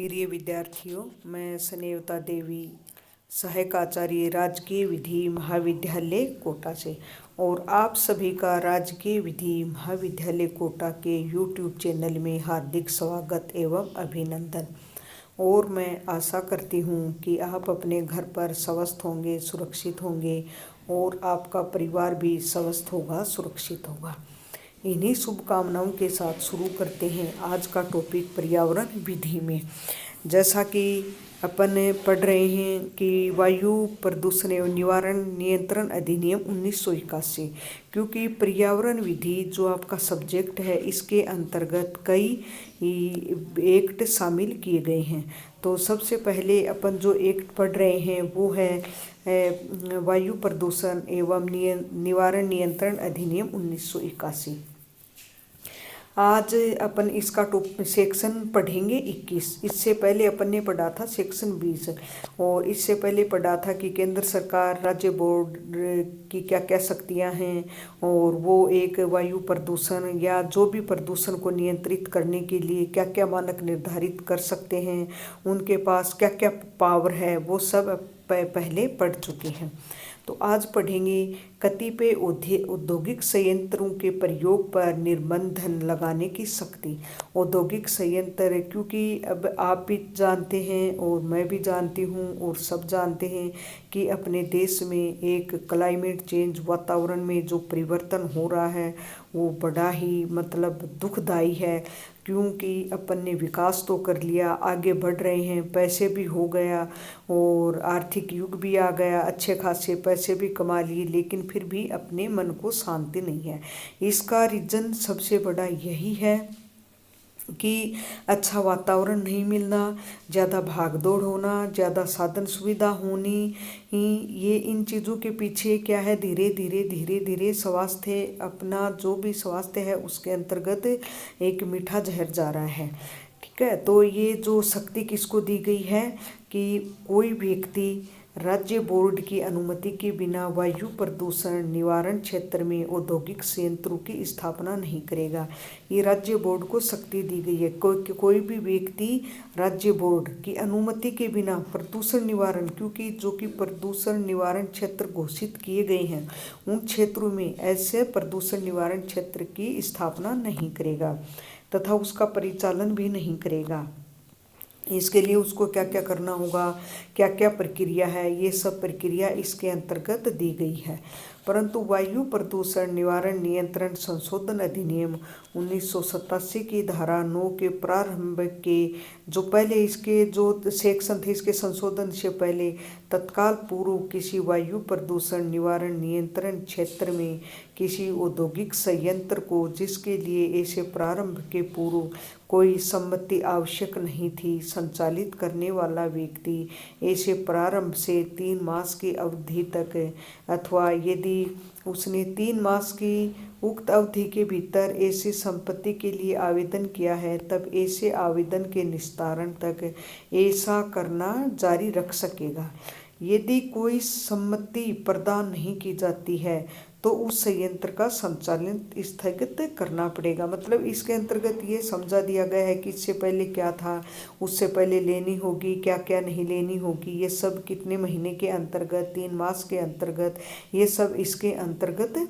प्रिय विद्यार्थियों, मैं स्नेहता देवी, सहायक आचार्य राजकीय विधि महाविद्यालय कोटा से, और आप सभी का राजकीय विधि महाविद्यालय कोटा के YouTube चैनल में हार्दिक स्वागत एवं अभिनंदन। और मैं आशा करती हूँ कि आप अपने घर पर स्वस्थ होंगे, सुरक्षित होंगे और आपका परिवार भी स्वस्थ होगा, सुरक्षित होगा। इन्हीं शुभकामनाओं के साथ शुरू करते हैं आज का टॉपिक पर्यावरण विधि में। जैसा कि अपन पढ़ रहे हैं कि वायु प्रदूषण एवं निवारण नियंत्रण अधिनियम 1981, क्योंकि पर्यावरण विधि जो आपका सब्जेक्ट है इसके अंतर्गत कई एक्ट शामिल किए गए हैं। तो सबसे पहले अपन जो एक्ट पढ़ रहे हैं वो है वायु प्रदूषण एवं निवारण नियंत्रण अधिनियम 1981। आज अपन इसका सेक्शन पढ़ेंगे 21। इससे पहले अपन ने पढ़ा था सेक्शन 20, और इससे पहले पढ़ा था कि केंद्र सरकार राज्य बोर्ड की क्या क्या शक्तियां हैं, और वो एक वायु प्रदूषण या जो भी प्रदूषण को नियंत्रित करने के लिए क्या क्या मानक निर्धारित कर सकते हैं, उनके पास क्या क्या पावर है, वो सब पहले पढ़ चुके हैं। तो आज पढ़ेंगे कतिपय औद्योगिक संयंत्रों के प्रयोग पर निर्बंधन लगाने की शक्ति। औद्योगिक संयंत्र, क्योंकि अब आप भी जानते हैं और मैं भी जानती हूँ और सब जानते हैं कि अपने देश में एक क्लाइमेट चेंज, वातावरण में जो परिवर्तन हो रहा है वो बड़ा ही दुखदाई है। क्योंकि अपन ने विकास तो कर लिया, आगे बढ़ रहे हैं, पैसे भी हो गया और आर्थिक युग भी आ गया, अच्छे खासे पैसे भी कमा लिए, लेकिन फिर भी अपने मन को शांति नहीं है। इसका रीज़न सबसे बड़ा यही है कि अच्छा वातावरण नहीं मिलना, ज़्यादा भागदौड़ होना, ज़्यादा साधन सुविधा होनी, ये इन चीज़ों के पीछे क्या है, धीरे धीरे स्वास्थ्य, अपना जो भी स्वास्थ्य है उसके अंतर्गत एक मीठा जहर जा रहा है। ठीक है, तो ये जो शक्ति किसको दी गई है कि कोई व्यक्ति राज्य बोर्ड की अनुमति के बिना वायु प्रदूषण निवारण क्षेत्र में औद्योगिक संयंत्रों की स्थापना नहीं करेगा। ये राज्य बोर्ड को शक्ति दी गई है। कोई भी व्यक्ति राज्य बोर्ड की अनुमति के बिना प्रदूषण निवारण, क्योंकि जो कि प्रदूषण निवारण क्षेत्र घोषित किए गए हैं, उन क्षेत्रों में ऐसे प्रदूषण निवारण क्षेत्र की स्थापना नहीं करेगा तथा उसका परिचालन भी नहीं करेगा। इसके लिए उसको क्या क्या करना होगा, क्या क्या प्रक्रिया है, ये सब प्रक्रिया इसके अंतर्गत दी गई है। परंतु वायु प्रदूषण निवारण नियंत्रण संशोधन अधिनियम 1987 की धारा 9 के प्रारंभ के जो पहले इसके जो सेक्शन थे, इसके संशोधन से पहले तत्काल पूर्व किसी वायु प्रदूषण निवारण नियंत्रण क्षेत्र में किसी औद्योगिक संयंत्र को, जिसके लिए ऐसे प्रारंभ के पूर्व कोई सम्मति आवश्यक नहीं थी, संचालित करने वाला व्यक्ति ऐसे प्रारंभ से 3 मास की अवधि तक, अथवा यदि उसने 3 मास की उक्त अवधि के भीतर ऐसी संपत्ति के लिए आवेदन किया है, तब ऐसे आवेदन के निस्तारण तक ऐसा करना जारी रख सकेगा। यदि कोई सम्मति प्रदान नहीं की जाती है तो उस संयंत्र का संचालन स्थगित करना पड़ेगा। इसके अंतर्गत ये समझा दिया गया है कि इससे पहले क्या था, उससे पहले लेनी होगी, क्या क्या नहीं लेनी होगी, ये सब कितने महीने के अंतर्गत, 3 मास के अंतर्गत, ये सब इसके अंतर्गत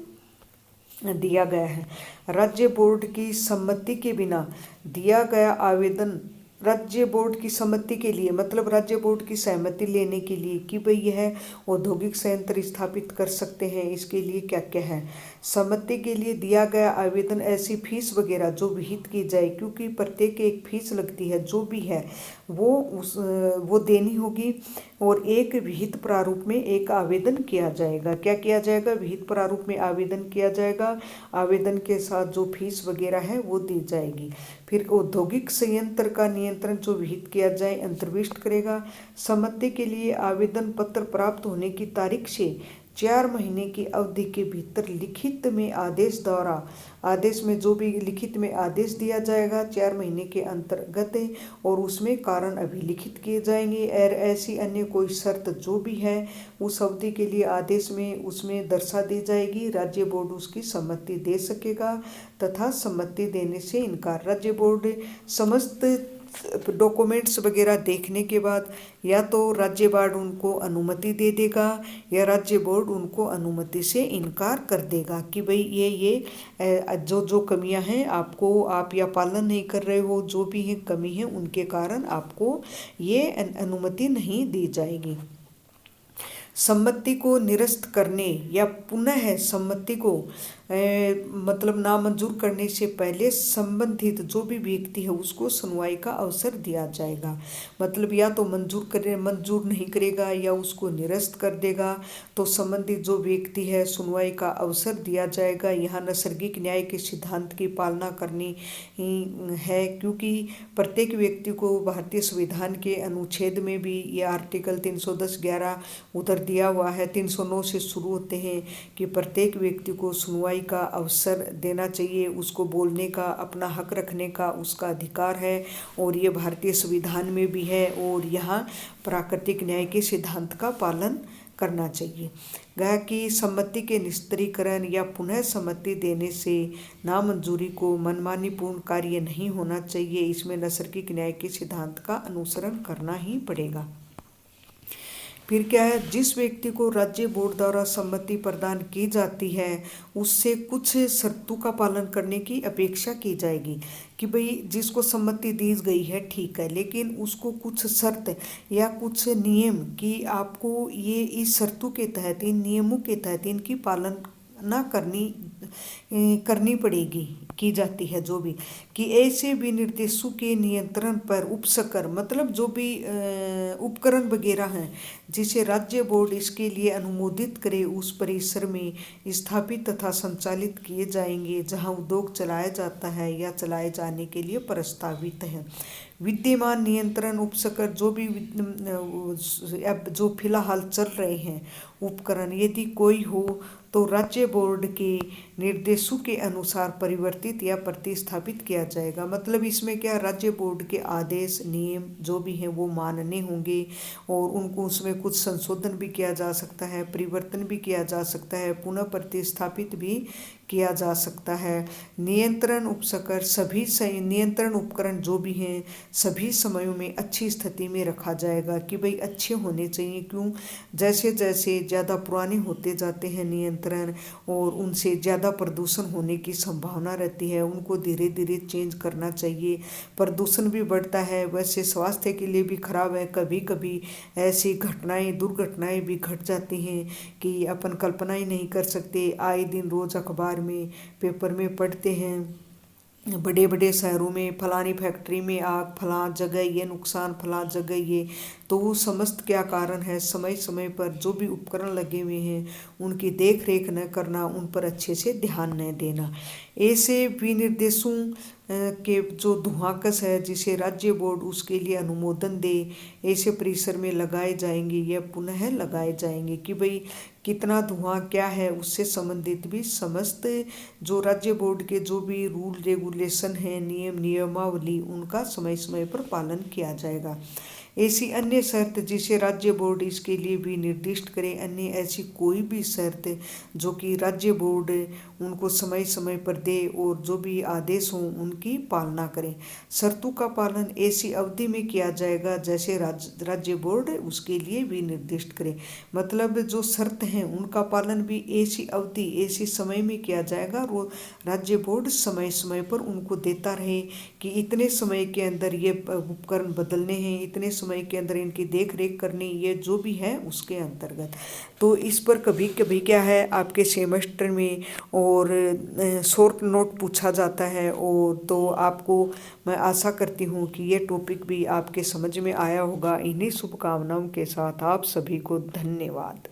दिया गया है। राज्य बोर्ड की सम्मति के बिना दिया गया आवेदन, राज्य बोर्ड की सम्मति के लिए राज्य बोर्ड की सहमति लेने के लिए कि भाई यह औद्योगिक संयंत्र स्थापित कर सकते हैं, इसके लिए क्या क्या है। सम्मति के लिए दिया गया आवेदन, ऐसी फीस वगैरह जो विहित की जाए, क्योंकि प्रत्येक एक फीस लगती है, जो भी है वो देनी होगी, और एक विहित प्रारूप में एक आवेदन किया जाएगा। क्या किया जाएगा? विहित प्रारूप में आवेदन किया जाएगा। आवेदन के साथ जो फीस वगैरह है वो दी जाएगी। फिर औद्योगिक संयंत्र का नियंत्रण जो विहित किया जाए अंतर्विष्ट करेगा। सम्मति के लिए आवेदन पत्र प्राप्त होने की तारीख से 4 महीने की अवधि के भीतर लिखित में आदेश द्वारा, आदेश में जो भी लिखित में आदेश दिया जाएगा 4 महीने के अंतर्गत, और उसमें कारण अभिलिखित किए जाएंगे, और ऐसी अन्य कोई शर्त जो भी है उस अवधि के लिए आदेश में उसमें दर्शा दी जाएगी। राज्य बोर्ड उसकी सम्मति दे सकेगा तथा सम्मति देने से इनकार, राज्य बोर्ड समस्त डॉक्यूमेंट्स वगैरह देखने के बाद या तो राज्य बोर्ड उनको अनुमति दे देगा या राज्य बोर्ड उनको अनुमति से इनकार कर देगा कि भाई ये जो जो कमियां हैं आपको आप या पालन नहीं कर रहे हो, जो भी है कमी है उनके कारण आपको ये अनुमति नहीं दी जाएगी। सम्मति को निरस्त करने या पुनः सम्मति को मतलब नामंजूर करने से पहले संबंधित जो भी व्यक्ति है उसको सुनवाई का अवसर दिया जाएगा। मतलब या तो मंजूर नहीं करेगा या उसको निरस्त कर देगा, तो संबंधित जो व्यक्ति है सुनवाई का अवसर दिया जाएगा। यहाँ नैसर्गिक न्याय के सिद्धांत की पालना करनी है, क्योंकि प्रत्येक व्यक्ति को भारतीय संविधान के अनुच्छेद में भी ये आर्टिकल 310(11) उधर दिया हुआ है। 309 से शुरू होते हैं कि प्रत्येक व्यक्ति को सुनवाई का अवसर देना चाहिए, उसको बोलने का, अपना हक रखने का उसका अधिकार है, और ये भारतीय संविधान में भी है। और यहाँ प्राकृतिक न्याय के सिद्धांत का पालन करना चाहिए। गया कि सम्मति के निस्तारीकरण या पुनः सम्मति देने से नामंजूरी को मनमानीपूर्ण कार्य नहीं होना चाहिए। इसमें नैसर्गिक न्याय के सिद्धांत का अनुसरण करना ही पड़ेगा। फिर क्या है, जिस व्यक्ति को राज्य बोर्ड द्वारा सम्मति प्रदान की जाती है उससे कुछ शर्तों का पालन करने की अपेक्षा की जाएगी कि भाई जिसको सम्मति दी गई है ठीक है, लेकिन उसको कुछ शर्त या कुछ नियम कि आपको ये इस शर्तों के तहत, इन नियमों के तहत इनकी पालना करनी पड़ेगी, की जाती है। जो भी कि ऐसे विनिर्देशों के नियंत्रण पर उपसकर मतलब जो भी उपकरण वगैरह हैं जिसे राज्य बोर्ड इसके लिए अनुमोदित करे उस परिसर में स्थापित तथा संचालित किए जाएंगे जहां उद्योग चलाया जाता है या चलाए जाने के लिए प्रस्तावित है। विद्यमान नियंत्रण उपसकर जो भी अब जो फिलहाल चल रहे हैं उपकरण यदि कोई हो तो राज्य बोर्ड के निर्देशों के अनुसार परिवर्तित या प्रतिस्थापित किया जाएगा। मतलब इसमें क्या, राज्य बोर्ड के आदेश नियम जो भी हैं वो मानने होंगे और उनको उसमें कुछ संशोधन भी किया जा सकता है, परिवर्तन भी किया जा सकता है, पुनः प्रतिस्थापित भी किया जा सकता है। नियंत्रण उपसकर सभी नियंत्रण उपकरण जो भी हैं सभी समयों में अच्छी स्थिति में रखा जाएगा कि भाई अच्छे होने चाहिए। क्यों, जैसे जैसे ज़्यादा पुराने होते जाते हैं नियंत्रण और उनसे ज़्यादा प्रदूषण होने की संभावना रहती है, उनको धीरे धीरे चेंज करना चाहिए। प्रदूषण भी बढ़ता है, वैसे स्वास्थ्य के लिए भी खराब है। कभी कभी ऐसी घटनाएं, दुर्घटनाएं भी घट जाती हैं कि अपन कल्पना ही नहीं कर सकते। आए दिन रोज़ अखबार में, पेपर में पढ़ते हैं बड़े बड़े शहरों में फलानी फैक्ट्री में आग, फलां जगह ये नुकसान, फलां जगह ये। तो वो समस्त क्या कारण है, समय समय पर जो भी उपकरण लगे हुए हैं उनकी देख रेख न करना, उन पर अच्छे से ध्यान न देना। ऐसे विनिर्देशों के जो धुआंकस है जिसे राज्य बोर्ड उसके लिए अनुमोदन दे ऐसे परिसर में लगाए जाएंगे या पुनः लगाए जाएंगे कि भाई कितना धुआं क्या है, उससे संबंधित भी समस्त जो राज्य बोर्ड के जो भी रूल रेगुलेशन है, नियमावली, उनका समय समय पर पालन किया जाएगा। ऐसी अन्य शर्त जिसे राज्य बोर्ड इसके लिए भी निर्दिष्ट करे, अन्य ऐसी कोई भी शर्त जो कि राज्य बोर्ड उनको समय समय पर दे और जो भी आदेश हों उनकी पालना करें। शर्तों का पालन ऐसी अवधि में किया जाएगा जैसे राज्य बोर्ड उसके लिए भी निर्दिष्ट करे। मतलब जो शर्त हैं उनका पालन भी ऐसी अवधि, ऐसी समय में किया जाएगा। वो राज्य बोर्ड समय समय पर उनको देता रहे कि इतने समय के अंदर ये उपकरण बदलने हैं, इतने समय के अंदर इनकी देख रेख करनी, ये जो भी है उसके अंतर्गत। तो इस पर कभी कभी क्या है आपके सेमेस्टर में और शॉर्ट नोट पूछा जाता है। और तो आपको मैं आशा करती हूँ कि ये टॉपिक भी आपके समझ में आया होगा। इन्हीं शुभकामनाओं के साथ आप सभी को धन्यवाद।